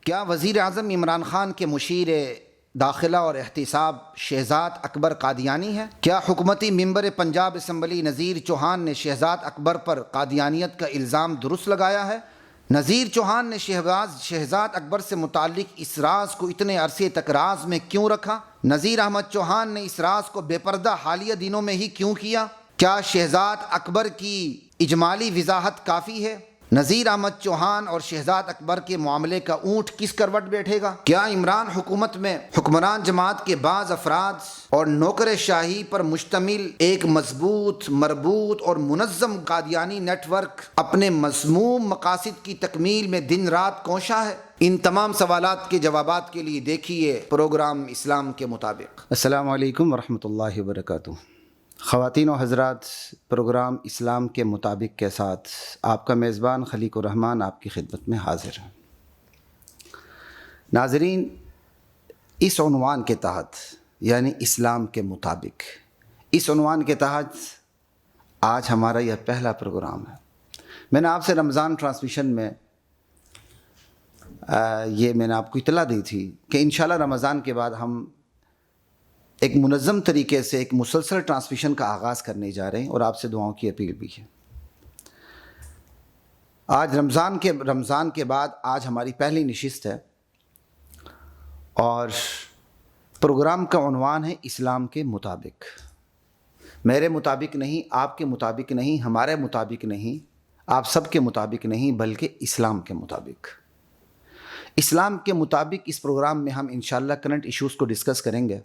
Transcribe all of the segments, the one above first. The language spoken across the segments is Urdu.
کیا وزیر اعظم عمران خان کے مشیر داخلہ اور احتساب شہزاد اکبر قادیانی ہے؟ کیا حکومتی ممبر پنجاب اسمبلی نذیر چوہان نے شہزاد اکبر پر قادیانیت کا الزام درست لگایا ہے؟ نذیر چوہان نے شہزاد اکبر سے متعلق اس راز کو اتنے عرصے تک راز میں کیوں رکھا؟ نذیر احمد چوہان نے اس راز کو بے پردہ حالیہ دنوں میں ہی کیوں کیا؟ کیا شہزاد اکبر کی اجمالی وضاحت کافی ہے؟ نذیر احمد چوہان اور شہزاد اکبر کے معاملے کا اونٹ کس کروٹ بیٹھے گا؟ کیا عمران حکومت میں حکمران جماعت کے بعض افراد اور نوکر شاہی پر مشتمل ایک مضبوط، مربوط اور منظم قادیانی نیٹ ورک اپنے مذموم مقاصد کی تکمیل میں دن رات کوشاں ہے؟ ان تمام سوالات کے جوابات کے لیے دیکھیے پروگرام اسلام کے مطابق۔ السلام علیکم ورحمۃ اللہ وبرکاتہ۔ خواتین و حضرات، پروگرام اسلام کے مطابق کے ساتھ آپ کا میزبان خلیق الرحمن آپ کی خدمت میں حاضر ہے۔ ناظرین، اس عنوان کے تحت یعنی اسلام کے مطابق، اس عنوان کے تحت آج ہمارا یہ پہلا پروگرام ہے۔ میں نے آپ سے رمضان ٹرانسمیشن میں میں نے آپ کو اطلاع دی تھی کہ انشاءاللہ رمضان کے بعد ہم ایک منظم طریقے سے ایک مسلسل ٹرانسمیشن کا آغاز کرنے جا رہے ہیں، اور آپ سے دعاؤں کی اپیل بھی ہے۔ آج رمضان کے بعد آج ہماری پہلی نشست ہے، اور پروگرام کا عنوان ہے اسلام کے مطابق۔ میرے مطابق نہیں، آپ کے مطابق نہیں، ہمارے مطابق نہیں، آپ سب کے مطابق نہیں، بلکہ اسلام کے مطابق۔ اسلام کے مطابق اس پروگرام میں ہم انشاءاللہ کرنٹ ایشوز کو ڈسکس کریں گے،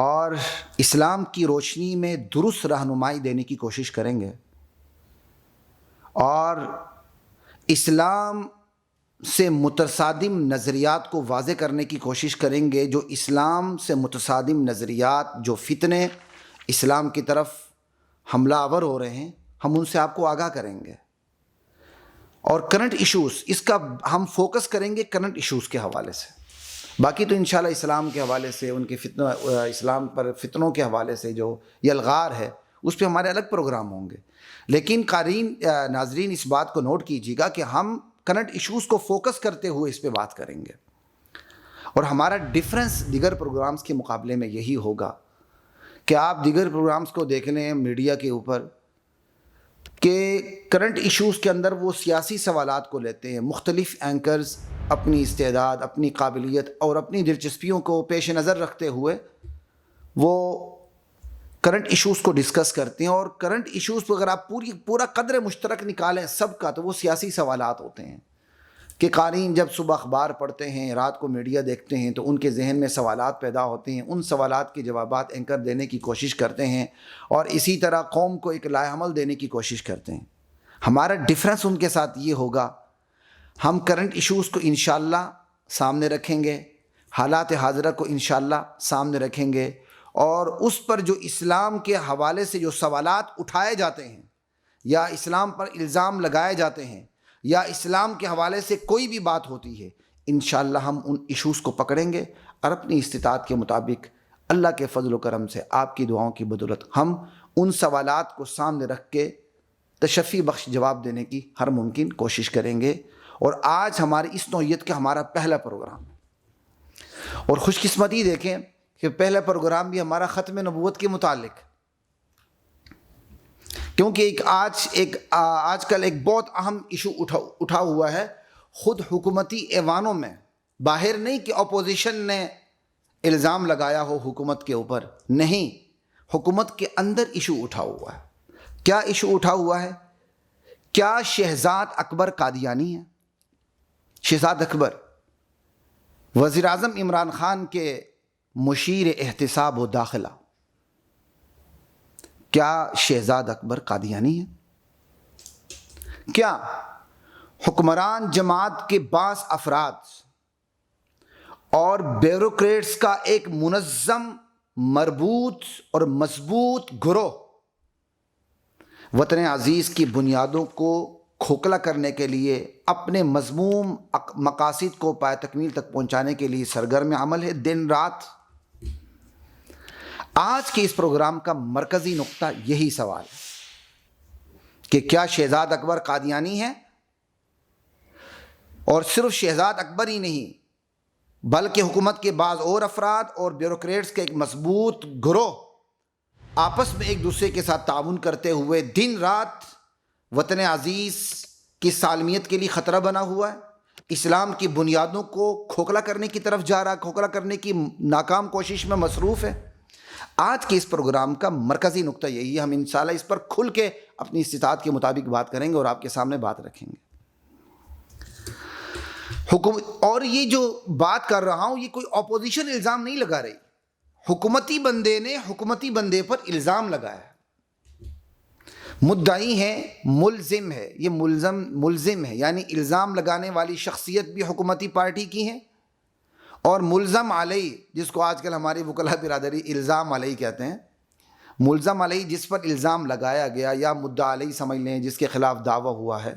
اور اسلام کی روشنی میں درست رہنمائی دینے کی کوشش کریں گے، اور اسلام سے متصادم نظریات کو واضح کرنے کی کوشش کریں گے۔ جو اسلام سے متصادم نظریات، جو فتنے اسلام کی طرف حملہ آور ہو رہے ہیں، ہم ان سے آپ کو آگاہ کریں گے۔ اور کرنٹ ایشوز، اس کا ہم فوکس کریں گے کرنٹ ایشوز کے حوالے سے۔ باقی تو انشاءاللہ اسلام کے حوالے سے، ان کے اسلام پر فتنوں کے حوالے سے جو یلغار ہے، اس پہ ہمارے الگ پروگرام ہوں گے۔ لیکن قارئین، ناظرین، اس بات کو نوٹ کیجیے گا کہ ہم کرنٹ ایشوز کو فوکس کرتے ہوئے اس پہ بات کریں گے، اور ہمارا ڈیفرنس دیگر پروگرامز کے مقابلے میں یہی ہوگا کہ آپ دیگر پروگرامز کو دیکھ لیں میڈیا کے اوپر کہ کرنٹ ایشوز کے اندر وہ سیاسی سوالات کو لیتے ہیں، مختلف اینکرز اپنی استعداد، اپنی قابلیت اور اپنی دلچسپیوں کو پیش نظر رکھتے ہوئے وہ کرنٹ ایشوز کو ڈسکس کرتے ہیں۔ اور کرنٹ ایشوز پہ اگر آپ پورا قدر مشترک نکالیں سب کا، تو وہ سیاسی سوالات ہوتے ہیں کہ قارئین جب صبح اخبار پڑھتے ہیں، رات کو میڈیا دیکھتے ہیں، تو ان کے ذہن میں سوالات پیدا ہوتے ہیں۔ ان سوالات کے جوابات اینکر دینے کی کوشش کرتے ہیں، اور اسی طرح قوم کو ایک لائحہ عمل دینے کی کوشش کرتے ہیں۔ ہمارا ڈفرینس ان کے ساتھ یہ ہوگا، ہم کرنٹ ایشوز کو انشاءاللہ سامنے رکھیں گے، حالات حاضرہ کو انشاءاللہ سامنے رکھیں گے، اور اس پر جو اسلام کے حوالے سے جو سوالات اٹھائے جاتے ہیں، یا اسلام پر الزام لگائے جاتے ہیں، یا اسلام کے حوالے سے کوئی بھی بات ہوتی ہے، انشاءاللہ ہم ان ایشوز کو پکڑیں گے، اور اپنی استطاعت کے مطابق اللہ کے فضل و کرم سے، آپ کی دعاؤں کی بدولت، ہم ان سوالات کو سامنے رکھ کے تشفی بخش جواب دینے کی ہر ممکن کوشش کریں گے۔ اور آج ہماری اس نوعیت کا ہمارا پہلا پروگرام ہے، اور خوش قسمتی دیکھیں کہ پہلا پروگرام بھی ہمارا ختم نبوت کے متعلق، کیونکہ آج کل ایک بہت اہم ایشو اٹھا ہوا ہے، خود حکومتی ایوانوں میں، باہر نہیں کہ اپوزیشن نے الزام لگایا ہو حکومت کے اوپر، نہیں، حکومت کے اندر ایشو اٹھا ہوا ہے۔ کیا ایشو اٹھا ہوا ہے؟ کیا شہزاد اکبر قادیانی ہے؟ شہزاد اکبر وزیر اعظم عمران خان کے مشیر احتساب و داخلہ، کیا شہزاد اکبر قادیانی ہے؟ کیا حکمران جماعت کے بعض افراد اور بیوروکریٹس کا ایک منظم، مربوط اور مضبوط گروہ وطن عزیز کی بنیادوں کو کھوکھلا کرنے کے لیے، اپنے مذموم مقاصد کو پائے تکمیل تک پہنچانے کے لیے سرگرم عمل ہے دن رات؟ آج کے اس پروگرام کا مرکزی نقطہ یہی سوال ہے کہ کیا شہزاد اکبر قادیانی ہے؟ اور صرف شہزاد اکبر ہی نہیں بلکہ حکومت کے بعض اور افراد اور بیوروکریٹس کے ایک مضبوط گروہ آپس میں ایک دوسرے کے ساتھ تعاون کرتے ہوئے دن رات وطن عزیز کی سالمیت کے لیے خطرہ بنا ہوا ہے، اسلام کی بنیادوں کو کھوکھلا کرنے کی طرف جا رہا، کھوکھلا کرنے کی ناکام کوشش میں مصروف ہے۔ آج کے اس پروگرام کا مرکزی نقطہ یہی ہے، ہم انشاءاللہ اس پر کھل کے اپنی استطاعت کے مطابق بات کریں گے اور آپ کے سامنے بات رکھیں گے۔ اور یہ جو بات کر رہا ہوں یہ کوئی اپوزیشن الزام نہیں لگا رہی، حکومتی بندے نے حکومتی بندے پر الزام لگایا، مدعی ہے، ملزم ہے، یہ ملزم ہے، یعنی الزام لگانے والی شخصیت بھی حکومتی پارٹی کی ہے، اور ملزم علیہ جس کو آج کل ہماری وکلاء برادری الزام علیہ کہتے ہیں، ملزم علیہ جس پر الزام لگایا گیا یا مدعا علیہ سمجھ لیں جس کے خلاف دعویٰ ہوا ہے،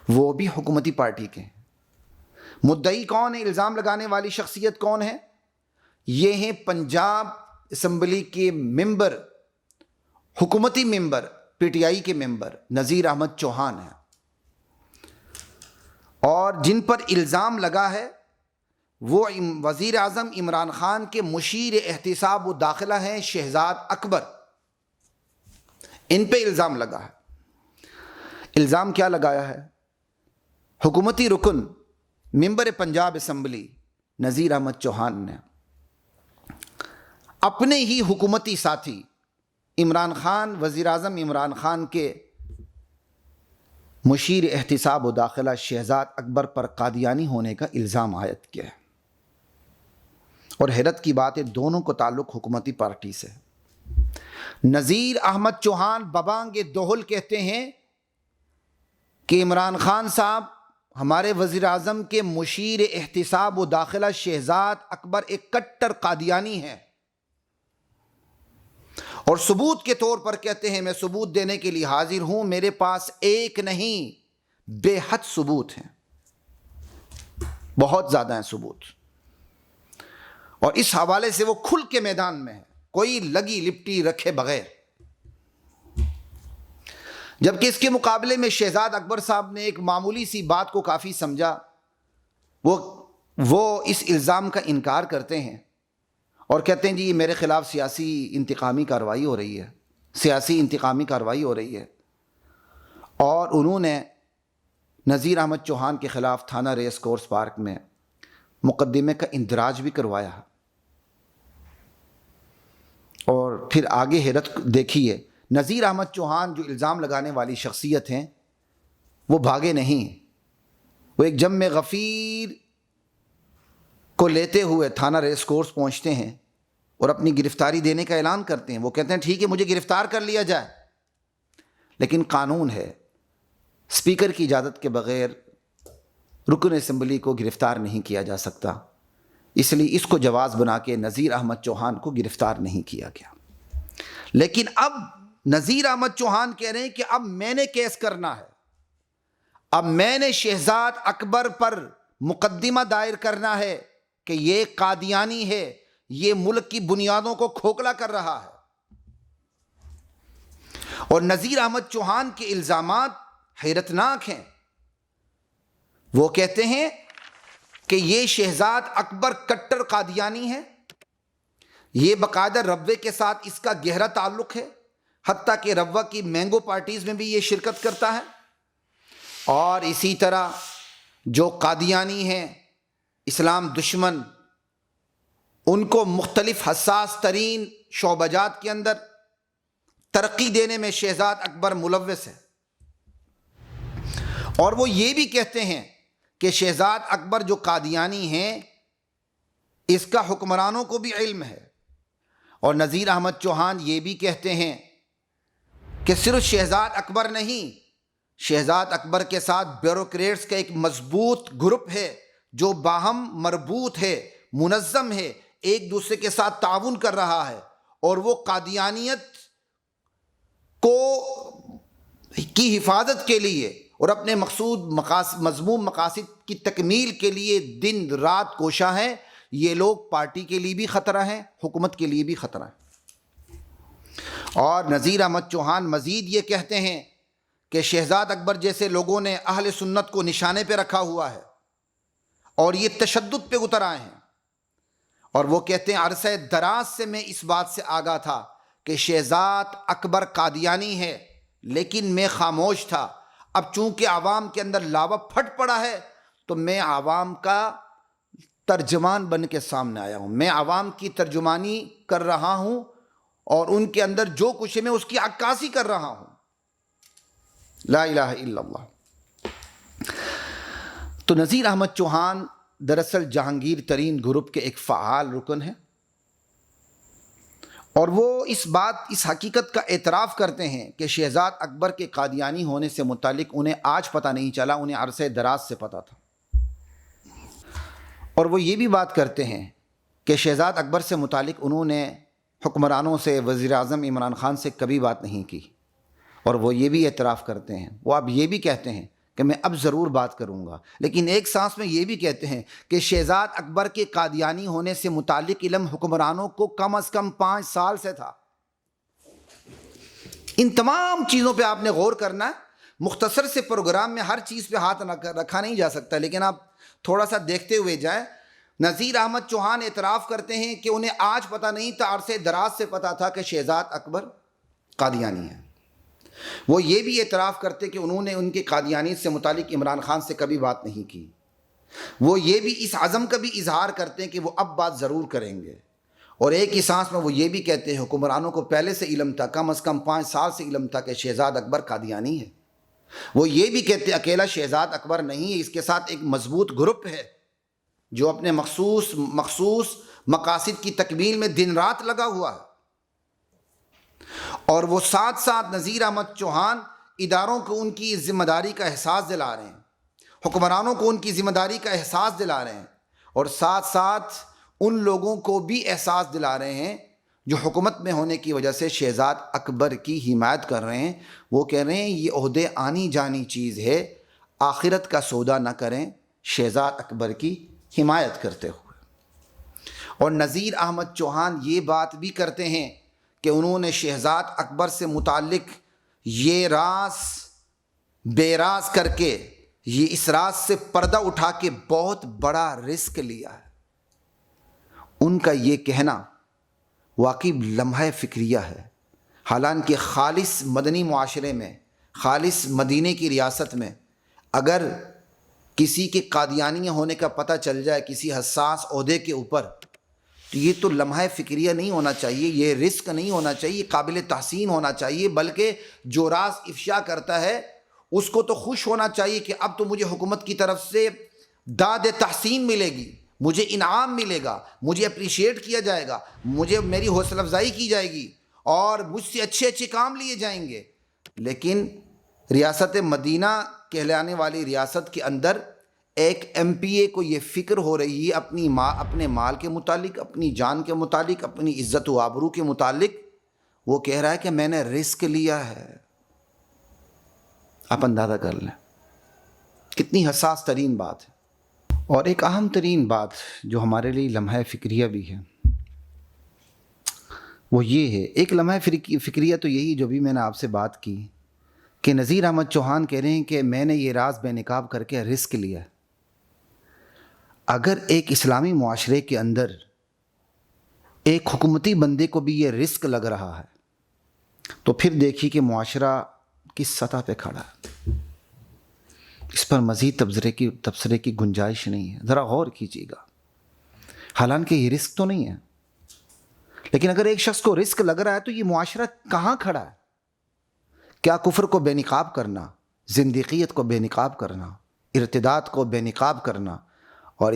وہ بھی حکومتی پارٹی کے ہیں۔ مدعی کون ہے؟ الزام لگانے والی شخصیت کون ہے؟ یہ ہیں پنجاب اسمبلی کے ممبر، حکومتی ممبر، پی ٹی آئی کے ممبر نذیر احمد چوہان ہیں، اور جن پر الزام لگا ہے وہ وزیر اعظم عمران خان کے مشیر احتساب و داخلہ ہیں شہزاد اکبر، ان پہ الزام لگا ہے۔ الزام کیا لگایا ہے؟ حکومتی رکن ممبر پنجاب اسمبلی نذیر احمد چوہان نے اپنے ہی حکومتی ساتھی عمران خان، وزیر اعظم عمران خان کے مشیر احتساب و داخلہ شہزاد اکبر پر قادیانی ہونے کا الزام عائد کیا ہے، اور حیرت کی بات ہے دونوں کو تعلق حکومتی پارٹی سے۔ نذیر احمد چوہان ببانگ دوہل کہتے ہیں کہ عمران خان صاحب ہمارے وزیر اعظم کے مشیر احتساب و داخلہ شہزاد اکبر ایک کٹر قادیانی ہیں، اور ثبوت کے طور پر کہتے ہیں میں ثبوت دینے کے لیے حاضر ہوں، میرے پاس ایک نہیں بے حد ثبوت ہیں، بہت زیادہ ہیں ثبوت، اور اس حوالے سے وہ کھل کے میدان میں ہے، کوئی لگی لپٹی رکھے بغیر۔ جبکہ اس کے مقابلے میں شہزاد اکبر صاحب نے ایک معمولی سی بات کو کافی سمجھا، وہ اس الزام کا انکار کرتے ہیں اور کہتے ہیں جی یہ میرے خلاف سیاسی انتقامی کارروائی ہو رہی ہے، سیاسی انتقامی کارروائی ہو رہی ہے، اور انہوں نے نذیر احمد چوہان کے خلاف تھانہ ریس کورس پارک میں مقدمے کا اندراج بھی کروایا، اور پھر آگے حیرت دیکھیے، نذیر احمد چوہان جو الزام لگانے والی شخصیت ہیں وہ بھاگے نہیں، وہ ایک جم غفیر کو لیتے ہوئے تھانہ ریس کورس پہنچتے ہیں اور اپنی گرفتاری دینے کا اعلان کرتے ہیں۔ وہ کہتے ہیں ٹھیک ہے مجھے گرفتار کر لیا جائے، لیکن قانون ہے اسپیکر کی اجازت کے بغیر رکن اسمبلی کو گرفتار نہیں کیا جا سکتا، اس لیے اس کو جواز بنا کے نذیر احمد چوہان کو گرفتار نہیں کیا گیا۔ لیکن اب نذیر احمد چوہان کہہ رہے ہیں کہ اب میں نے کیس کرنا ہے، اب میں نے شہزاد اکبر پر مقدمہ دائر کرنا ہے کہ یہ قادیانی ہے، یہ ملک کی بنیادوں کو کھوکھلا کر رہا ہے۔ اور نذیر احمد چوہان کے الزامات حیرتناک ہیں، وہ کہتے ہیں کہ یہ شہزاد اکبر کٹر قادیانی ہے، یہ باقاعدہ ربوے کے ساتھ اس کا گہرا تعلق ہے، حتیٰ کہ روا کی مینگو پارٹیز میں بھی یہ شرکت کرتا ہے، اور اسی طرح جو قادیانی ہیں اسلام دشمن، ان کو مختلف حساس ترین شعبہ جات کے اندر ترقی دینے میں شہزاد اکبر ملوث ہے۔ اور وہ یہ بھی کہتے ہیں کہ شہزاد اکبر جو قادیانی ہیں اس کا حکمرانوں کو بھی علم ہے، اور نذیر احمد چوہان یہ بھی کہتے ہیں کہ صرف شہزاد اکبر نہیں، شہزاد اکبر کے ساتھ بیوروکریٹس کا ایک مضبوط گروپ ہے جو باہم مربوط ہے، منظم ہے، ایک دوسرے کے ساتھ تعاون کر رہا ہے، اور وہ قادیانیت کی حفاظت کے لیے اور اپنے مضموم مقاصد کی تکمیل کے لیے دن رات کوشاں ہیں۔ یہ لوگ پارٹی کے لیے بھی خطرہ ہیں، حکومت کے لیے بھی خطرہ ہیں۔ اور نذیر احمد چوہان مزید یہ کہتے ہیں کہ شہزاد اکبر جیسے لوگوں نے اہل سنت کو نشانے پہ رکھا ہوا ہے اور یہ تشدد پہ اتر آئے ہیں، اور وہ کہتے ہیں عرصہ دراز سے میں اس بات سے آگاہ تھا کہ شہزاد اکبر قادیانی ہے، لیکن میں خاموش تھا۔ اب چونکہ عوام کے اندر لاوا پھٹ پڑا ہے تو میں عوام کا ترجمان بن کے سامنے آیا ہوں، میں عوام کی ترجمانی کر رہا ہوں اور ان کے اندر جو کچھ ہے میں اس کی عکاسی کر رہا ہوں۔ لا الہ الا اللہ۔ تو نذیر احمد چوہان دراصل جہانگیر ترین گروپ کے ایک فعال رکن ہیں، اور وہ اس حقیقت کا اعتراف کرتے ہیں کہ شہزاد اکبر کے قادیانی ہونے سے متعلق انہیں آج پتہ نہیں چلا، انہیں عرصہ دراز سے پتہ تھا۔ اور وہ یہ بھی بات کرتے ہیں کہ شہزاد اکبر سے متعلق انہوں نے حکمرانوں سے، وزیر اعظم عمران خان سے کبھی بات نہیں کی، اور وہ یہ بھی اعتراف کرتے ہیں، وہ اب یہ بھی کہتے ہیں کہ میں اب ضرور بات کروں گا، لیکن ایک سانس میں یہ بھی کہتے ہیں کہ شہزاد اکبر کے قادیانی ہونے سے متعلق علم حکمرانوں کو کم از کم 5 سال سے تھا۔ ان تمام چیزوں پہ آپ نے غور کرنا ہے۔ مختصر سے پروگرام میں ہر چیز پہ ہاتھ رکھا نہیں جا سکتا، لیکن آپ تھوڑا سا دیکھتے ہوئے جائیں۔ نذیر احمد چوہان اعتراف کرتے ہیں کہ انہیں آج پتہ نہیں تھا، عرصے دراز سے پتہ تھا کہ شہزاد اکبر قادیانی ہے۔ وہ یہ بھی اعتراف کرتے کہ انہوں نے ان کے قادیانیت سے متعلق عمران خان سے کبھی بات نہیں کی۔ وہ یہ بھی اس عزم کا بھی اظہار کرتے ہیں کہ وہ اب بات ضرور کریں گے، اور ایک ہی سانس میں وہ یہ بھی کہتے ہیں حکمرانوں کو پہلے سے علم تھا، کم از کم 5 سال سے علم تھا کہ شہزاد اکبر قادیانی ہے۔ وہ یہ بھی کہتے ہیں اکیلا شہزاد اکبر نہیں ہے، اس کے ساتھ ایک مضبوط گروپ ہے جو اپنے مخصوص مقاصد کی تکمیل میں دن رات لگا ہوا ہے۔ اور وہ ساتھ ساتھ نذیر احمد چوہان اداروں کو ان کی ذمہ داری کا احساس دلا رہے ہیں، حکمرانوں کو ان کی ذمہ داری کا احساس دلا رہے ہیں، اور ساتھ ساتھ ان لوگوں کو بھی احساس دلا رہے ہیں جو حکومت میں ہونے کی وجہ سے شہزاد اکبر کی حمایت کر رہے ہیں۔ وہ کہہ رہے ہیں یہ عہدے آنی جانی چیز ہے، آخرت کا سودا نہ کریں شہزاد اکبر کی حمایت کرتے ہوئے۔ اور نذیر احمد چوہان یہ بات بھی کرتے ہیں کہ انہوں نے شہزاد اکبر سے متعلق یہ راز بے راز کر کے، یہ اس راز سے پردہ اٹھا کے بہت بڑا رسک لیا ہے۔ ان کا یہ کہنا واقعی لمحہ فکریہ ہے، حالانکہ خالص مدنی معاشرے میں، خالص مدینے کی ریاست میں اگر کسی کے قادیانی ہونے کا پتہ چل جائے کسی حساس عہدے کے اوپر، تو یہ تو لمحہ فکریہ نہیں ہونا چاہیے، یہ رسک نہیں ہونا چاہیے، قابل تحسین ہونا چاہیے، بلکہ جو راز افشا کرتا ہے اس کو تو خوش ہونا چاہیے کہ اب تو مجھے حکومت کی طرف سے داد تحسین ملے گی، مجھے انعام ملے گا، مجھے اپریشیٹ کیا جائے گا، مجھے میری حوصلہ افزائی کی جائے گی اور مجھ سے اچھے اچھے کام لیے جائیں گے۔ لیکن ریاست مدینہ کہلانے والی ریاست کے اندر ایک ایم پی اے کو یہ فکر ہو رہی ہے اپنے مال کے متعلق، اپنی جان کے متعلق، اپنی عزت و آبرو کے متعلق، وہ کہہ رہا ہے کہ میں نے رسک لیا ہے۔ آپ اندازہ کر لیں کتنی حساس ترین بات ہے۔ اور ایک اہم ترین بات جو ہمارے لیے لمحہ فکریہ بھی ہے وہ یہ ہے، ایک لمحہ فکریہ تو یہی جو بھی میں نے آپ سے بات کی کہ نذیر احمد چوہان کہہ رہے ہیں کہ میں نے یہ راز بے نقاب کر کے رسک لیا۔ اگر ایک اسلامی معاشرے کے اندر ایک حکومتی بندے کو بھی یہ رسک لگ رہا ہے تو پھر دیکھیے کہ معاشرہ کس سطح پہ کھڑا ہے۔ اس پر مزید تبصرے کی گنجائش نہیں ہے، ذرا غور کیجیے گا۔ حالانکہ یہ رسک تو نہیں ہے، لیکن اگر ایک شخص کو رسک لگ رہا ہے تو یہ معاشرہ کہاں کھڑا ہے؟ کیا کفر کو بے نقاب کرنا، زندیقیت کو بے نقاب کرنا، ارتداد کو بے نقاب کرنا، اور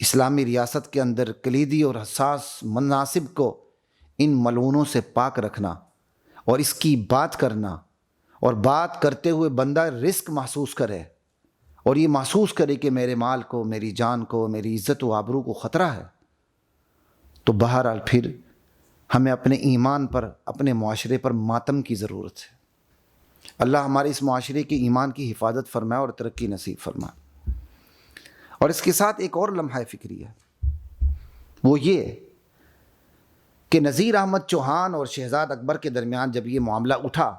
اسلامی ریاست کے اندر کلیدی اور حساس مناصب کو ان ملعونوں سے پاک رکھنا اور اس کی بات کرنا، اور بات کرتے ہوئے بندہ رسک محسوس کرے اور یہ محسوس کرے کہ میرے مال کو، میری جان کو، میری عزت و آبرو کو خطرہ ہے، تو بہرحال پھر ہمیں اپنے ایمان پر، اپنے معاشرے پر ماتم کی ضرورت ہے۔ اللہ ہمارے اس معاشرے کے ایمان کی حفاظت فرمائے اور ترقی نصیب فرمائے۔ اور اس کے ساتھ ایک اور لمحہ فکری ہے، وہ یہ کہ نذیر احمد چوہان اور شہزاد اکبر کے درمیان جب یہ معاملہ اٹھا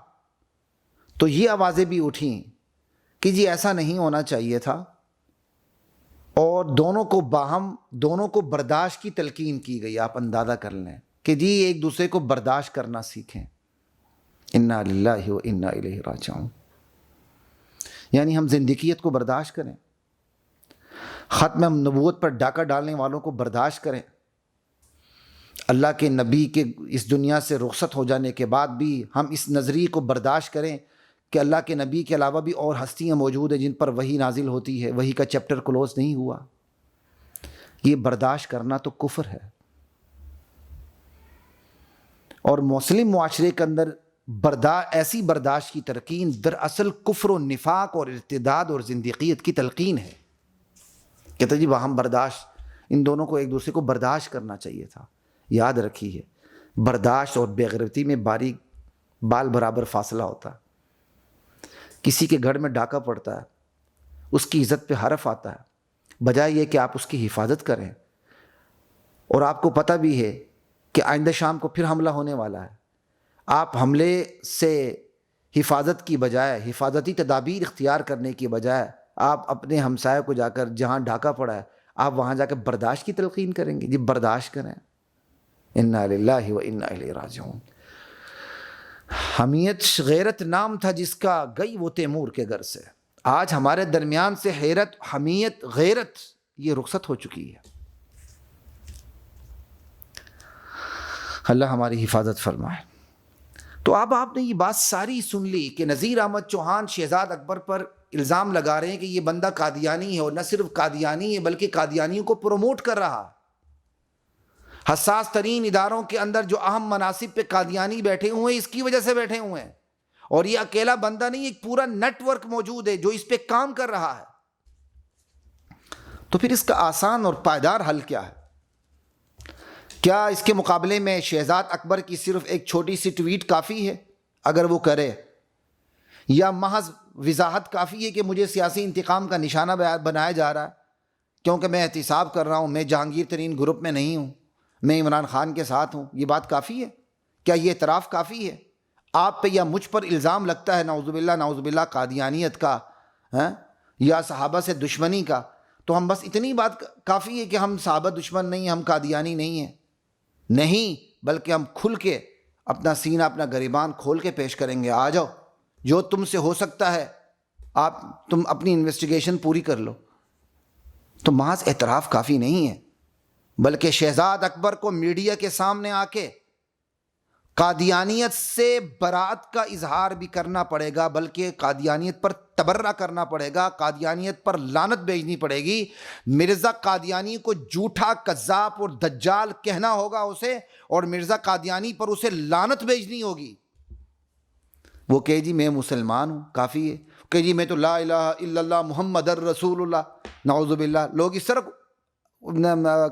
تو یہ آوازیں بھی اٹھیں کہ جی ایسا نہیں ہونا چاہیے تھا، اور دونوں کو برداشت کی تلقین کی گئی۔ آپ اندازہ کر لیں کہ جی ایک دوسرے کو برداشت کرنا سیکھیں۔ انا للہ و انا الیہ راجعون، یعنی ہم زندگیت کو برداشت کریں، ختم نبوت پر ڈاکہ ڈالنے والوں کو برداشت کریں، اللہ کے نبی کے اس دنیا سے رخصت ہو جانے کے بعد بھی ہم اس نظریے کو برداشت کریں کہ اللہ کے نبی کے علاوہ بھی اور ہستیاں موجود ہیں جن پر وحی نازل ہوتی ہے، وحی کا چیپٹر کلوز نہیں ہوا۔ یہ برداشت کرنا تو کفر ہے۔ اور مسلم معاشرے کے اندر ایسی برداشت کی تلقین دراصل کفر و نفاق اور ارتداد اور زندیقیت کی تلقین ہے۔ کہتے جی ہم برداشت، ان دونوں کو ایک دوسرے کو برداشت کرنا چاہیے تھا۔ یاد رکھیے، برداشت اور بے غیرتی میں باریک بال برابر فاصلہ ہوتا ہے۔ کسی کے گھر میں ڈاکہ پڑتا ہے، اس کی عزت پہ حرف آتا ہے، بجائے یہ کہ آپ اس کی حفاظت کریں، اور آپ کو پتہ بھی ہے کہ آئندہ شام کو پھر حملہ ہونے والا ہے، آپ حملے سے حفاظت کی بجائے، حفاظتی تدابیر اختیار کرنے کی بجائے آپ اپنے ہمسائے کو جا کر جہاں ڈاکہ پڑا ہے آپ وہاں جا کر برداشت کی تلقین کریں گے؟ جی برداشت کریں۔ انا للہ و انا الیہ راجعون۔ حمیت غیرت نام تھا جس کا، گئی وہ تیمور کے گھر سے۔ آج ہمارے درمیان سے حمیت غیرت یہ رخصت ہو چکی ہے۔ اللہ ہماری حفاظت فرمائے۔ تو اب آپ نے یہ بات ساری سن لی کہ نذیر احمد چوہان شہزاد اکبر پر الزام لگا رہے ہیں کہ یہ بندہ قادیانی ہے، اور نہ صرف قادیانی ہے بلکہ قادیانیوں کو پروموٹ کر رہا ہے۔ حساس ترین اداروں کے اندر جو اہم مناصب پہ قادیانی بیٹھے ہوئے ہیں، اس کی وجہ سے بیٹھے ہوئے ہیں، اور یہ اکیلا بندہ نہیں، ایک پورا نیٹ ورک موجود ہے جو اس پہ کام کر رہا ہے۔ تو پھر اس کا آسان اور پائیدار حل کیا ہے؟ کیا اس کے مقابلے میں شہزاد اکبر کی صرف ایک چھوٹی سی ٹویٹ کافی ہے اگر وہ کرے، یا محض وضاحت کافی ہے کہ مجھے سیاسی انتقام کا نشانہ بنایا جا رہا ہے کیونکہ میں احتساب کر رہا ہوں، میں جہانگیر ترین گروپ میں نہیں ہوں، میں عمران خان کے ساتھ ہوں؟ یہ بات کافی ہے؟ کیا یہ اعتراف کافی ہے؟ آپ پہ یا مجھ پر الزام لگتا ہے نعوذ باللہ قادیانیت کا یا صحابہ سے دشمنی کا، تو ہم بس اتنی بات کافی ہے کہ ہم صحابہ دشمن نہیں، ہم قادیانی نہیں ہیں؟ نہیں، بلکہ ہم کھل کے اپنا سینہ، اپنا گریبان کھول کے پیش کریں گے۔ آ جاؤ، جو تم سے ہو سکتا ہے تم اپنی انویسٹیگیشن پوری کر لو۔ تو محض اعتراف کافی نہیں ہے، بلکہ شہزاد اکبر کو میڈیا کے سامنے آ کے قادیانیت سے برات کا اظہار بھی کرنا پڑے گا، بلکہ قادیانیت پر تبرہ کرنا پڑے گا، قادیانیت پر لعنت بھیجنی پڑے گی۔ مرزا قادیانی کو جھوٹا، کذاب اور دجال کہنا ہوگا اسے، اور مرزا قادیانی پر اسے لعنت بھیجنی ہوگی۔ وہ کہ جی میں مسلمان ہوں، کافی ہے کہ جی میں تو لا الہ الا اللہ محمد الرسول اللہ، نعوذ باللہ لوگ اس طرح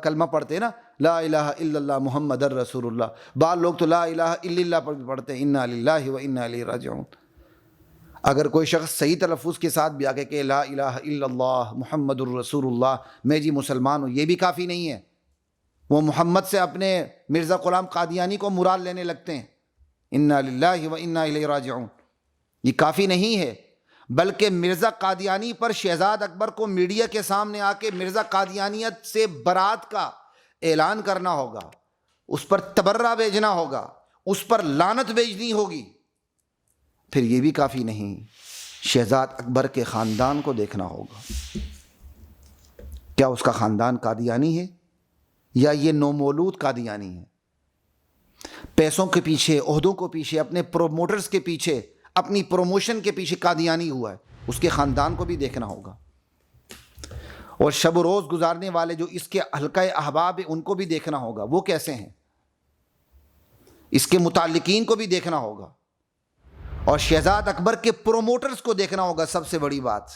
کلمہ پڑھتے ہیں نا، لا الہ الا اللہ محمد الرسول اللہ، بعض لوگ تو لا الہ الا اللہ پر بھی پڑھتے ہیں، انا للہ و انا الیہ راجعون۔ اگر کوئی شخص صحیح تلفظ کے ساتھ بھی آگے کہ لا الہ الا اللہ محمد الرسول اللہ، میں جی مسلمان ہوں، یہ بھی کافی نہیں ہے۔ وہ محمد سے اپنے مرزا غلام قادیانی کو مراد لینے لگتے ہیں، انا للہ و انا الیہ راجعون۔ یہ کافی نہیں ہے، بلکہ مرزا قادیانی پر شہزاد اکبر کو میڈیا کے سامنے آ کے مرزا قادیانیت سے برات کا اعلان کرنا ہوگا، اس پر تبرہ بھیجنا ہوگا، اس پر لعنت بھیجنی ہوگی۔ پھر یہ بھی کافی نہیں، شہزاد اکبر کے خاندان کو دیکھنا ہوگا۔ کیا اس کا خاندان قادیانی ہے یا یہ نومولود قادیانی ہے؟ پیسوں کے پیچھے، عہدوں کو پیچھے، اپنے پروموٹرز کے پیچھے، اپنی پروموشن کے پیچھے قادیانی ہوا ہے، اس کے خاندان کو بھی دیکھنا ہوگا۔ اور شب و روز گزارنے والے جو اس کے حلقہ احباب ہیں ان کو بھی دیکھنا ہوگا، وہ کیسے ہیں، اس کے متعلقین کو بھی دیکھنا ہوگا، اور شہزاد اکبر کے پروموٹرز کو دیکھنا ہوگا۔ سب سے بڑی بات،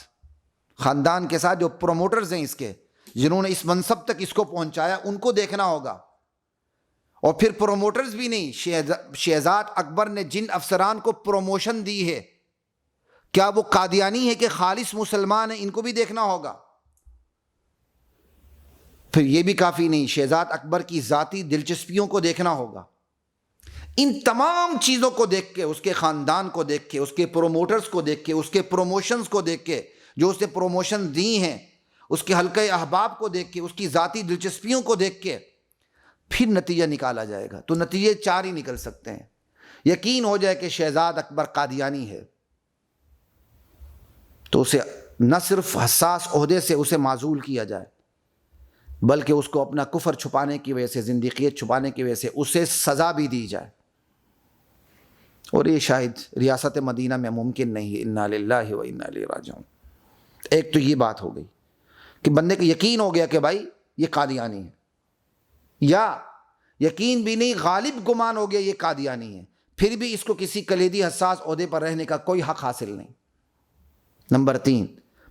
خاندان کے ساتھ جو پروموٹرز ہیں اس کے، جنہوں نے اس منصب تک اس کو پہنچایا، ان کو دیکھنا ہوگا۔ اور پھر پروموٹرز بھی نہیں، شہزاد اکبر نے جن افسران کو پروموشن دی ہے، کیا وہ قادیانی ہے کہ خالص مسلمان ہیں، ان کو بھی دیکھنا ہوگا۔ پھر یہ بھی کافی نہیں، شہزاد اکبر کی ذاتی دلچسپیوں کو دیکھنا ہوگا۔ ان تمام چیزوں کو دیکھ کے، اس کے خاندان کو دیکھ کے، اس کے پروموٹرز کو دیکھ کے، اس کے پروموشنز کو دیکھ کے جو اسے پروموشن دی ہیں، اس کے حلقہ احباب کو دیکھ کے، اس کی ذاتی دلچسپیوں کو دیکھ کے پھر نتیجہ نکالا جائے گا۔ تو نتیجے 4 ہی نکل سکتے ہیں۔ یقین ہو جائے کہ شہزاد اکبر قادیانی ہے تو اسے نہ صرف حساس عہدے سے اسے معزول کیا جائے، بلکہ اس کو اپنا کفر چھپانے کی وجہ سے، زندیقیت چھپانے کی وجہ سے اسے سزا بھی دی جائے، اور یہ شاید ریاست مدینہ میں ممکن نہیں ہے۔ انا للہ و انا الیہ راجعون۔ ایک تو یہ بات ہو گئی کہ بندے کو یقین ہو گیا کہ بھائی یہ قادیانی ہے، یا یقین بھی نہیں، غالب گمان ہو گیا یہ قادیانی ہے، پھر بھی اس کو کسی کلیدی حساس عہدے پر رہنے کا کوئی حق حاصل نہیں۔ نمبر 3،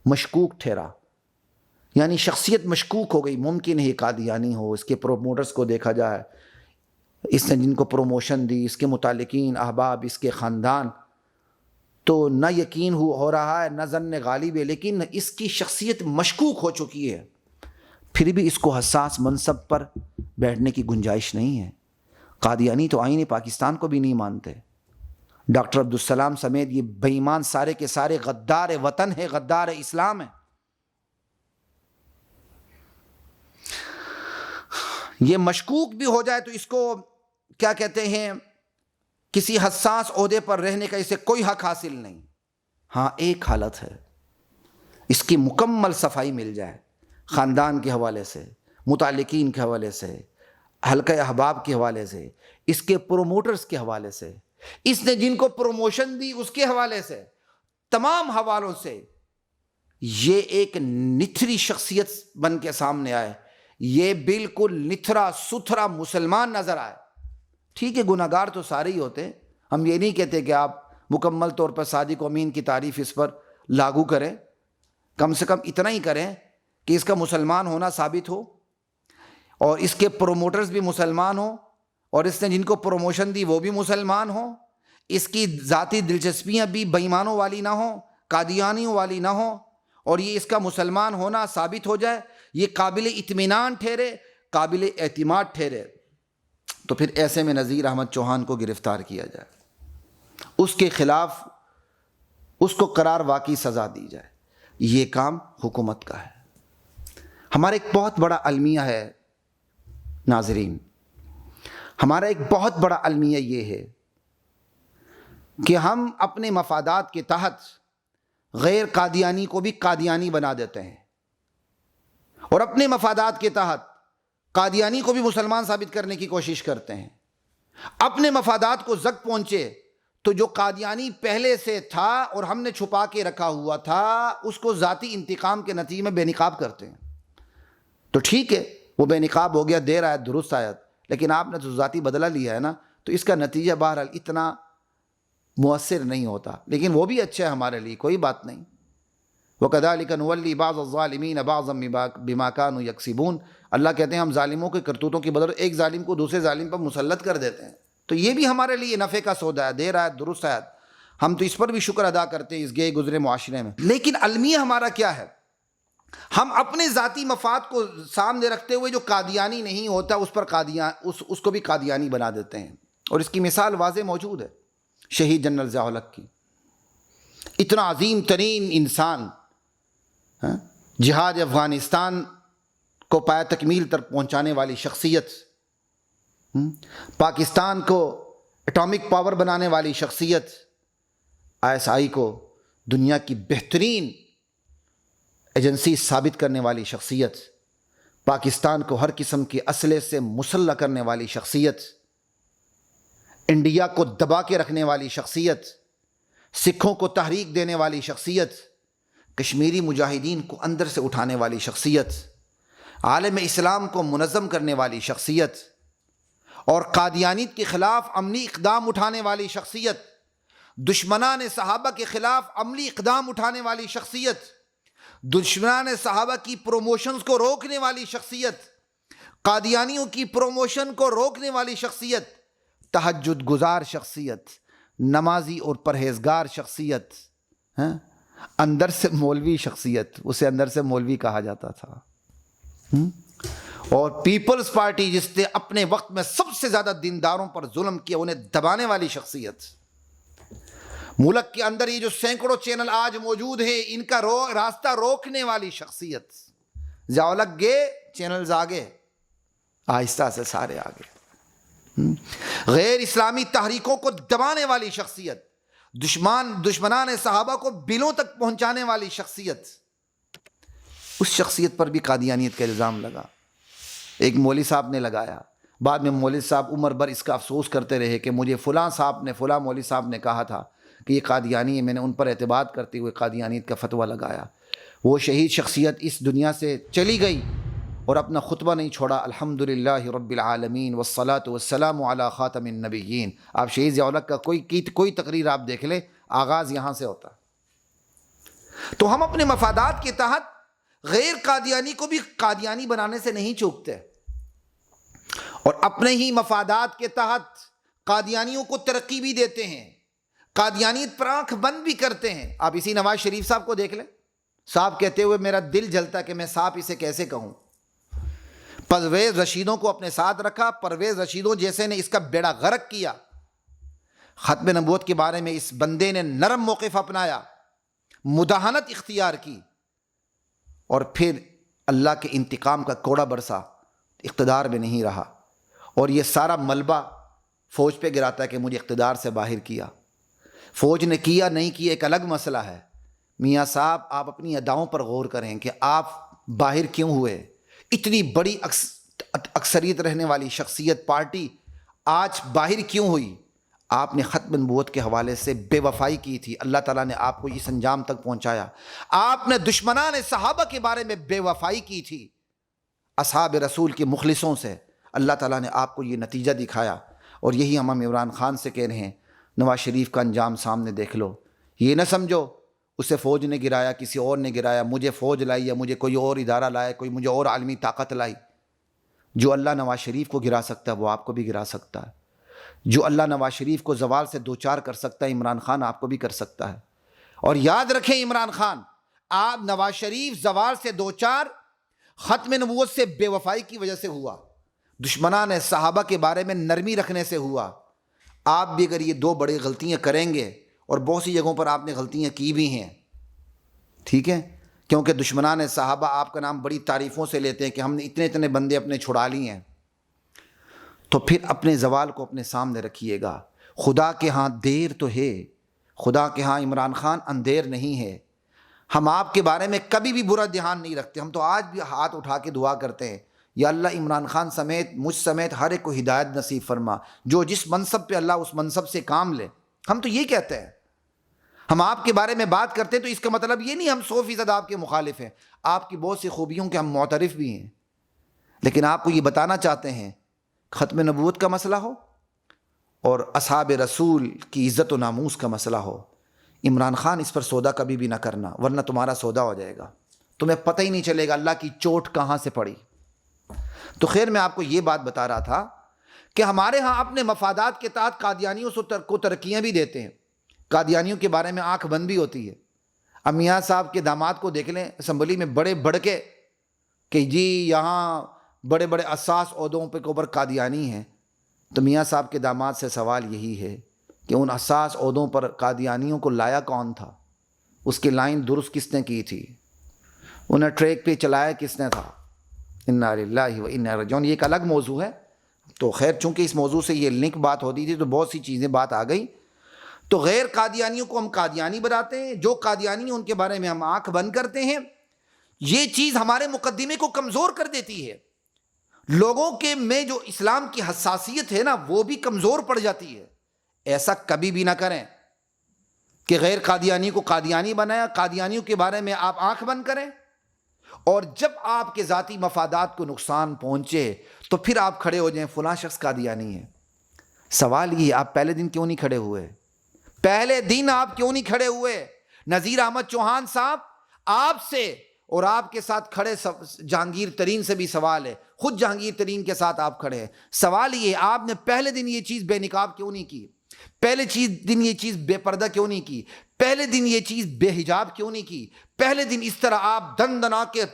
مشکوک ٹھہرا، یعنی شخصیت مشکوک ہو گئی، ممکن ہے یہ قادیانی ہو۔ اس کے پروموٹرز کو دیکھا جائے، اس نے جن کو پروموشن دی، اس کے متعلقین احباب، اس کے خاندان، تو نہ یقین ہو رہا ہے، نہ ظن غالب ہے، لیکن اس کی شخصیت مشکوک ہو چکی ہے، پھر بھی اس کو حساس منصب پر بیٹھنے کی گنجائش نہیں ہے۔ قادیانی تو آئین پاکستان کو بھی نہیں مانتے، ڈاکٹر عبدالسلام سمیت یہ بے ایمان سارے کے سارے غدار وطن ہے، غدار اسلام ہے۔ یہ مشکوک بھی ہو جائے تو اس کو کیا کہتے ہیں، کسی حساس عہدے پر رہنے کا اسے کوئی حق حاصل نہیں۔ ہاں ایک حالت ہے، اس کی مکمل صفائی مل جائے، خاندان کے حوالے سے، متعلقین کے حوالے سے، حلقہ احباب کے حوالے سے، اس کے پروموٹرز کے حوالے سے، اس نے جن کو پروموشن دی اس کے حوالے سے، تمام حوالوں سے یہ ایک نتھری شخصیت بن کے سامنے آئے، یہ بالکل نتھرا ستھرا مسلمان نظر آئے۔ ٹھیک ہے، گناہگار تو سارے ہی ہوتے ہیں، ہم یہ نہیں کہتے کہ آپ مکمل طور پر صادق و امین کی تعریف اس پر لاگو کریں، کم سے کم اتنا ہی کریں کہ اس کا مسلمان ہونا ثابت ہو، اور اس کے پروموٹرز بھی مسلمان ہوں، اور اس نے جن کو پروموشن دی وہ بھی مسلمان ہوں، اس کی ذاتی دلچسپیاں بھی بے ایمانوں والی نہ ہوں، قادیانیوں والی نہ ہوں، اور یہ اس کا مسلمان ہونا ثابت ہو جائے، یہ قابل اطمینان ٹھہرے، قابل اعتماد ٹھہرے، تو پھر ایسے میں نذیر احمد چوہان کو گرفتار کیا جائے، اس کے خلاف اس کو قرار واقعی سزا دی جائے۔ یہ کام حکومت کا ہے۔ ہمارا ایک بہت بڑا المیہ ہے ناظرین، ہمارا ایک بہت بڑا المیہ یہ ہے کہ ہم اپنے مفادات کے تحت غیر قادیانی کو بھی قادیانی بنا دیتے ہیں، اور اپنے مفادات کے تحت قادیانی کو بھی مسلمان ثابت کرنے کی کوشش کرتے ہیں۔ اپنے مفادات کو زک پہنچے تو جو قادیانی پہلے سے تھا اور ہم نے چھپا کے رکھا ہوا تھا، اس کو ذاتی انتقام کے نتیجے میں بے نقاب کرتے ہیں۔ تو ٹھیک ہے، وہ بے نقاب ہو گیا، دیر آیت درست آیت، لیکن آپ نے تو ذاتی بدلہ لیا ہے نا، تو اس کا نتیجہ بہرحال اتنا مؤثر نہیں ہوتا، لیکن وہ بھی اچھا ہے ہمارے لیے، کوئی بات نہیں۔ وَكَذَلِكَ نُوَلِّي بَعْضَ الظَّالِمِينَ بَعْضًا بِمَا كَانُوا يَكْسِبُونَ۔ اللہ کہتے ہیں ہم ظالموں کے کرتوتوں کی بدولت ایک ظالم کو دوسرے ظالم پر مسلط کر دیتے ہیں، تو یہ بھی ہمارے لیے نفع کا سودا ہے، دیر آیت درست آیت، ہم تو اس پر بھی شکر ادا کرتے ہیں اس گئے گزرے معاشرے میں۔ لیکن المیہ ہمارا کیا ہے؟ ہم اپنے ذاتی مفاد کو سامنے رکھتے ہوئے جو قادیانی نہیں ہوتا اس پر اس کو بھی قادیانی بنا دیتے ہیں، اور اس کی مثال واضح موجود ہے شہید جنرل ضیاء الحق کی۔ اتنا عظیم ترین انسان، جہاد افغانستان کو پایہ تکمیل تک پہنچانے والی شخصیت، پاکستان کو اٹامک پاور بنانے والی شخصیت، ISI کو دنیا کی بہترین ایجنسی ثابت کرنے والی شخصیت، پاکستان کو ہر قسم کے اسلحے سے مسلح کرنے والی شخصیت، انڈیا کو دبا کے رکھنے والی شخصیت، سکھوں کو تحریک دینے والی شخصیت، کشمیری مجاہدین کو اندر سے اٹھانے والی شخصیت، عالم اسلام کو منظم کرنے والی شخصیت، اور قادیانیت کے خلاف عملی اقدام اٹھانے والی شخصیت، دشمنان صحابہ کے خلاف عملی اقدام اٹھانے والی شخصیت، دشمنان صحابہ کی پروموشنز کو روکنے والی شخصیت، قادیانیوں کی پروموشن کو روکنے والی شخصیت، تہجد گزار شخصیت، نمازی اور پرہیزگار شخصیت، اندر سے مولوی شخصیت، اسے اندر سے مولوی کہا جاتا تھا، اور پیپلز پارٹی جس نے اپنے وقت میں سب سے زیادہ دینداروں پر ظلم کیا، انہیں دبانے والی شخصیت، ملک کے اندر یہ جو سینکڑوں چینل آج موجود ہیں ان کا راستہ روکنے والی شخصیت، ضیاء-ال-حق گئے چینلز آگے، آہستہ سے سارے آگے، غیر اسلامی تحریکوں کو دبانے والی شخصیت، دشمنان صحابہ کو بلوں تک پہنچانے والی شخصیت، اس شخصیت پر بھی قادیانیت کا الزام لگا۔ ایک مولوی صاحب نے لگایا، بعد میں مولوی صاحب عمر بھر اس کا افسوس کرتے رہے کہ مجھے فلاں مولوی صاحب نے کہا تھا کہ یہ قادیانی ہے، میں نے ان پر اعتماد کرتے ہوئے قادیانیت کا فتویٰ لگایا۔ وہ شہید شخصیت اس دنیا سے چلی گئی اور اپنا خطبہ نہیں چھوڑا، الحمدللہ رب العالمین والصلاة والسلام علی خاتم النبیین۔ آپ شہید ضیاء-ال-حق کا کوئی تقریر آپ دیکھ لیں، آغاز یہاں سے ہوتا۔ تو ہم اپنے مفادات کے تحت غیر قادیانی کو بھی قادیانی بنانے سے نہیں چوکتے، اور اپنے ہی مفادات کے تحت قادیانیوں کو ترقی بھی دیتے ہیں، قادیانیت پر آنکھ بند بھی کرتے ہیں۔ آپ اسی نواز شریف صاحب کو دیکھ لیں، صاحب کہتے ہوئے میرا دل جلتا کہ میں صاحب اسے کیسے کہوں۔ پرویز رشیدوں کو اپنے ساتھ رکھا، پرویز رشیدوں جیسے نے اس کا بیڑا غرق کیا۔ ختم نبوت کے بارے میں اس بندے نے نرم موقف اپنایا، مداہنت اختیار کی، اور پھر اللہ کے انتقام کا کوڑا برسا، اقتدار میں نہیں رہا، اور یہ سارا ملبہ فوج پہ گراتا ہے کہ مجھے اقتدار سے باہر کیا۔ فوج نے کیا نہیں کیا ایک الگ مسئلہ ہے، میاں صاحب آپ اپنی اداؤں پر غور کریں کہ آپ باہر کیوں ہوئے؟ اتنی بڑی اکثریت رہنے والی شخصیت پارٹی آج باہر کیوں ہوئی؟ آپ نے ختم نبوت کے حوالے سے بے وفائی کی تھی، اللہ تعالیٰ نے آپ کو اس انجام تک پہنچایا۔ آپ نے دشمنان صحابہ کے بارے میں بے وفائی کی تھی، اصحاب رسول کے مخلصوں سے، اللہ تعالیٰ نے آپ کو یہ نتیجہ دکھایا۔ اور یہی ہم عمران خان سے کہہ رہے ہیں، نواز شریف کا انجام سامنے دیکھ لو، یہ نہ سمجھو اسے فوج نے گرایا، کسی اور نے گرایا، مجھے فوج لائی یا مجھے کوئی اور ادارہ لایا، کوئی مجھے اور عالمی طاقت لائی۔ جو اللہ نواز شریف کو گرا سکتا ہے وہ آپ کو بھی گرا سکتا ہے، جو اللہ نواز شریف کو زوال سے دوچار کر سکتا ہے عمران خان آپ کو بھی کر سکتا ہے۔ اور یاد رکھیں عمران خان، آپ نواز شریف زوال سے دوچار ختم نبوت سے بے وفائی کی وجہ سے ہوا، دشمنان صحابہ کے بارے میں نرمی رکھنے سے ہوا۔ آپ بھی اگر یہ دو بڑی غلطیاں کریں گے، اور بہت سی جگہوں پر آپ نے غلطیاں کی بھی ہیں، ٹھیک ہے، کیونکہ دشمنان صحابہ آپ کا نام بڑی تعریفوں سے لیتے ہیں کہ ہم نے اتنے بندے اپنے چھڑا لیے ہیں، تو پھر اپنے زوال کو اپنے سامنے رکھیے گا۔ خدا کے ہاں دیر تو ہے، خدا کے ہاں عمران خان اندھیر نہیں ہے۔ ہم آپ کے بارے میں کبھی بھی برا دھیان نہیں رکھتے، ہم تو آج بھی ہاتھ اٹھا کے دعا کرتے ہیں، یا اللہ عمران خان سمیت مجھ سمیت ہر ایک کو ہدایت نصیب فرما، جو جس منصب پہ اللہ اس منصب سے کام لے۔ ہم تو یہ کہتے ہیں، ہم آپ کے بارے میں بات کرتے ہیں تو اس کا مطلب یہ نہیں ہم 100% آپ کے مخالف ہیں، آپ کی بہت سی خوبیوں کے ہم معترف بھی ہیں، لیکن آپ کو یہ بتانا چاہتے ہیں ختم نبوت کا مسئلہ ہو اور اصحاب رسول کی عزت و ناموس کا مسئلہ ہو، عمران خان اس پر سودا کبھی بھی نہ کرنا، ورنہ تمہارا سودا ہو جائے گا، تمہیں پتہ ہی نہیں چلے گا اللہ کی چوٹ کہاں سے پڑی۔ تو خیر میں آپ کو یہ بات بتا رہا تھا کہ ہمارے ہاں اپنے مفادات کے تحت قادیانیوں کو ترقیاں بھی دیتے ہیں، قادیانیوں کے بارے میں آنکھ بند بھی ہوتی ہے۔ اب میاں صاحب کے داماد کو دیکھ لیں اسمبلی میں بڑے بڑکے کہ جی یہاں بڑے بڑے اساس عہدوں پہ اوپر قادیانی ہیں، تو میاں صاحب کے داماد سے سوال یہی ہے کہ ان اساس عہدوں پر قادیانیوں کو لایا کون تھا؟ اس کی لائن درست کس نے کی تھی؟ انہیں ٹریک پہ چلایا کس نے تھا؟ انا للہ و انا راجعون۔ یہ ایک الگ موضوع ہے، تو خیر چونکہ اس موضوع سے یہ لنک بات ہوتی تھی تو بہت سی چیزیں بات آ گئی۔ تو غیر قادیانیوں کو ہم قادیانی بناتے ہیں، جو قادیانی ان کے بارے میں ہم آنکھ بند کرتے ہیں۔ یہ چیز ہمارے مقدمے کو کمزور کر دیتی ہے، لوگوں کے میں جو اسلام کی حساسیت ہے نا وہ بھی کمزور پڑ جاتی ہے۔ ایسا کبھی بھی نہ کریں کہ غیر قادیانی کو قادیانی بنایا، قادیانیوں کے بارے میں آپ آنکھ بند کریں، اور جب آپ کے ذاتی مفادات کو نقصان پہنچے تو پھر آپ کھڑے ہو جائیں فلاں شخص قادیانی ہے۔ سوال یہ آپ پہلے دن کیوں نہیں کھڑے ہوئے؟ پہلے دن آپ کیوں نہیں کھڑے ہوئے؟ نذیر احمد چوہان صاحب آپ سے اور آپ کے ساتھ کھڑے جہانگیر ترین سے بھی سوال ہے، خود جہانگیر ترین کے ساتھ آپ کھڑے ہیں۔ سوال یہ آپ نے پہلے دن یہ چیز بے نقاب کیوں نہیں کی؟ پہلے دن یہ چیز بے پردہ کیوں نہیں کی؟ پہلے دن یہ چیز بے حجاب کیوں نہیں کی؟ پہلے دن اس طرح آپ دن دنا کے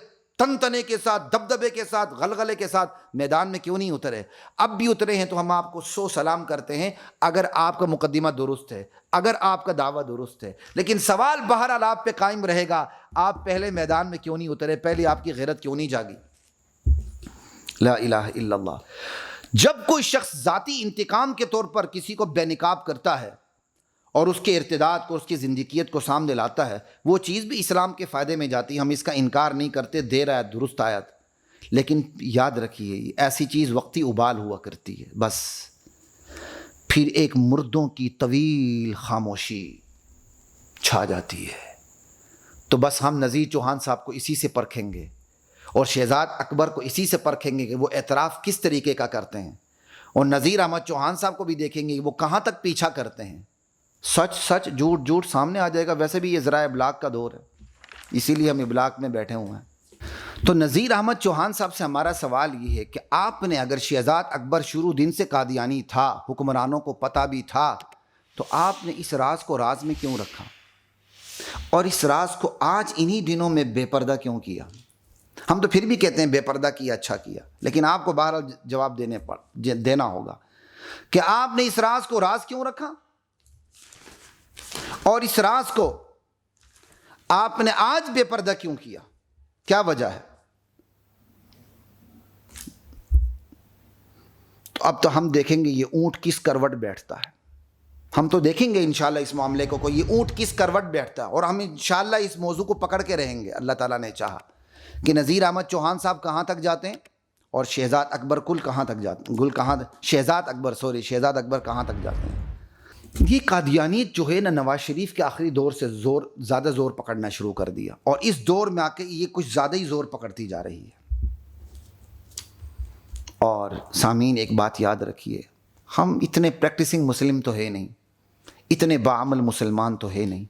تنتنے کے ساتھ، دبدبے کے ساتھ، غلغلے کے ساتھ میدان میں کیوں نہیں اترے؟ اب بھی اترے ہیں تو ہم آپ کو 100 سلام کرتے ہیں اگر آپ کا مقدمہ درست ہے، اگر آپ کا دعویٰ درست ہے۔ لیکن سوال بہرحال آپ پہ قائم رہے گا، آپ پہلے میدان میں کیوں نہیں اترے؟ پہلے آپ کی غیرت کیوں نہیں جاگی؟ لا الہ الا اللہ۔ جب کوئی شخص ذاتی انتقام کے طور پر کسی کو بے نقاب کرتا ہے اور اس کے ارتداد کو، اس کی زندگیت کو سامنے لاتا ہے، وہ چیز بھی اسلام کے فائدے میں جاتی ہے، ہم اس کا انکار نہیں کرتے، دیر آیت درست آیت، لیکن یاد رکھیے ایسی چیز وقتی ابال ہوا کرتی ہے، بس پھر ایک مردوں کی طویل خاموشی چھا جاتی ہے۔ تو بس ہم نذیر چوہان صاحب کو اسی سے پرکھیں گے اور شہزاد اکبر کو اسی سے پرکھیں گے کہ وہ اعتراف کس طریقے کا کرتے ہیں، اور نذیر احمد چوہان صاحب کو بھی دیکھیں گے کہ وہ کہاں تک پیچھا کرتے ہیں۔ سچ سچ، جھوٹ جھوٹ سامنے آ جائے گا۔ ویسے بھی یہ ذرائع ابلاغ کا دور ہے، اسی لیے ہم ابلاغ میں بیٹھے ہوئے ہیں۔ تو نذیر احمد چوہان صاحب سے ہمارا سوال یہ ہے کہ آپ نے اگر شہزاد اکبر شروع دن سے قادیانی تھا، حکمرانوں کو پتہ بھی تھا، تو آپ نے اس راز کو راز میں کیوں رکھا، اور اس راز کو آج انہی دنوں میں بے پردہ کیوں کیا؟ ہم تو پھر بھی کہتے ہیں بے پردہ کیا، اچھا کیا، لیکن آپ کو بہرحال جواب دینا ہوگا کہ آپ نے اس راز کو راز کیوں رکھا، اور اس راز کو آپ نے آج بے پردہ کیوں کیا؟ کیا وجہ ہے؟ تو اب تو ہم دیکھیں گے یہ اونٹ کس کروٹ بیٹھتا ہے، ہم تو دیکھیں گے انشاءاللہ اس معاملے کو یہ اونٹ کس کروٹ بیٹھتا ہے، اور ہم انشاءاللہ اس موضوع کو پکڑ کے رہیں گے، اللہ تعالیٰ نے چاہا، کہ نذیر احمد چوہان صاحب کہاں تک جاتے ہیں اور شہزاد اکبر کہاں تک جاتے ہیں، شہزاد اکبر کہاں تک جاتے ہیں۔ یہ قادیانیت جو ہے نا، نواز شریف کے آخری دور سے زیادہ زور پکڑنا شروع کر دیا، اور اس دور میں آ کے یہ کچھ زیادہ ہی زور پکڑتی جا رہی ہے۔ اور سامعین ایک بات یاد رکھیے، ہم اتنے پریکٹسنگ مسلم تو ہے نہیں، اتنے باعمل مسلمان تو ہے نہیں،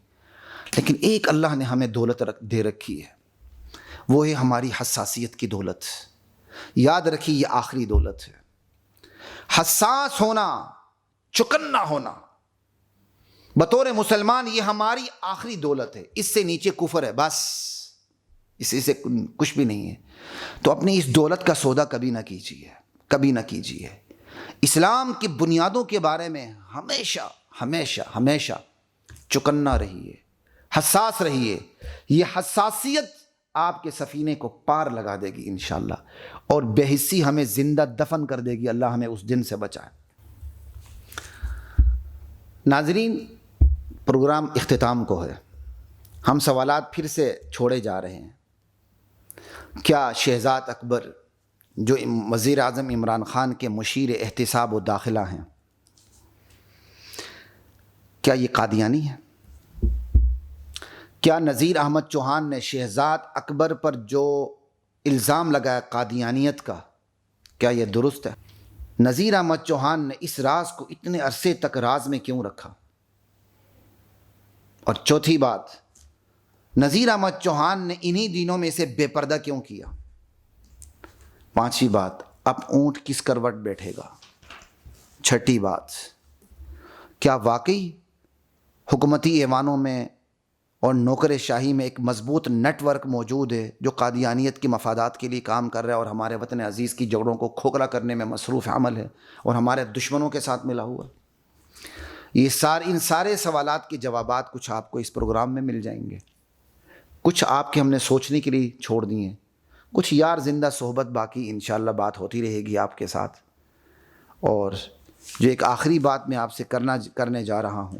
لیکن ایک اللہ نے ہمیں دولت دے رکھی ہے، وہ ہے ہماری حساسیت کی دولت۔ یاد رکھیے یہ آخری دولت ہے، حساس ہونا، چکنا ہونا بطور مسلمان، یہ ہماری آخری دولت ہے، اس سے نیچے کفر ہے، بس اس سے کچھ بھی نہیں ہے۔ تو اپنی اس دولت کا سودا کبھی نہ کیجیے، کبھی نہ کیجیے۔ اسلام کی بنیادوں کے بارے میں ہمیشہ ہمیشہ ہمیشہ چکنا رہیے، حساس رہیے، یہ حساسیت آپ کے سفینے کو پار لگا دے گی انشاءاللہ، اور بے حسی ہمیں زندہ دفن کر دے گی، اللہ ہمیں اس دن سے بچائے۔ ناظرین، پروگرام اختتام کو ہے، ہم سوالات پھر سے چھوڑے جا رہے ہیں۔ کیا شہزاد اکبر جو وزیر اعظم عمران خان کے مشیر احتساب و داخلہ ہیں، کیا یہ قادیانی ہے؟ کیا نذیر احمد چوہان نے شہزاد اکبر پر جو الزام لگایا قادیانیت کا، کیا یہ درست ہے؟ نذیر احمد چوہان نے اس راز کو اتنے عرصے تک راز میں کیوں رکھا؟ اور چوتھی بات، نذیر احمد چوہان نے انہی دنوں میں اسے بے پردہ کیوں کیا؟ پانچویں بات، اب اونٹ کس کروٹ بیٹھے گا؟ چھٹی بات، کیا واقعی حکومتی ایوانوں میں اور نوکر شاہی میں ایک مضبوط نیٹ ورک موجود ہے جو قادیانیت کی مفادات کے لیے کام کر رہا ہے اور ہمارے وطن عزیز کی جڑوں کو کھوکھلا کرنے میں مصروف عمل ہے اور ہمارے دشمنوں کے ساتھ ملا ہوا ہے؟ ان سارے سوالات کے جوابات کچھ آپ کو اس پروگرام میں مل جائیں گے، کچھ آپ کے ہم نے سوچنے کے لیے چھوڑ دیے ہیں، کچھ یار زندہ صحبت باقی انشاءاللہ بات ہوتی رہے گی آپ کے ساتھ۔ اور جو ایک آخری بات میں آپ سے کرنے جا رہا ہوں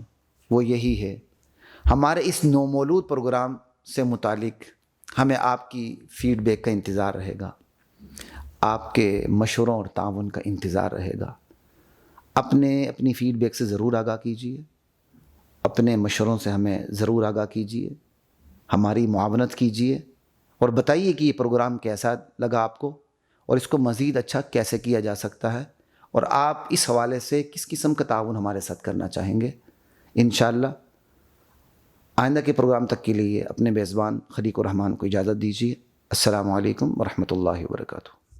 وہ یہی ہے، ہمارے اس نومولود پروگرام سے متعلق ہمیں آپ کی فیڈ بیک کا انتظار رہے گا، آپ کے مشوروں اور تعاون کا انتظار رہے گا۔ اپنی فیڈ بیک سے ضرور آگاہ کیجیے، اپنے مشوروں سے ہمیں ضرور آگاہ کیجیے، ہماری معاونت کیجیے، اور بتائیے کہ یہ پروگرام کیسا لگا آپ کو اور اس کو مزید اچھا کیسے کیا جا سکتا ہے، اور آپ اس حوالے سے کس قسم کا تعاون ہمارے ساتھ کرنا چاہیں گے۔ انشاءاللہ آئندہ کے پروگرام تک کے لیے اپنے میزبان خلیق الرحمان کو اجازت دیجیے۔ السلام علیکم ورحمۃ اللہ وبرکاتہ۔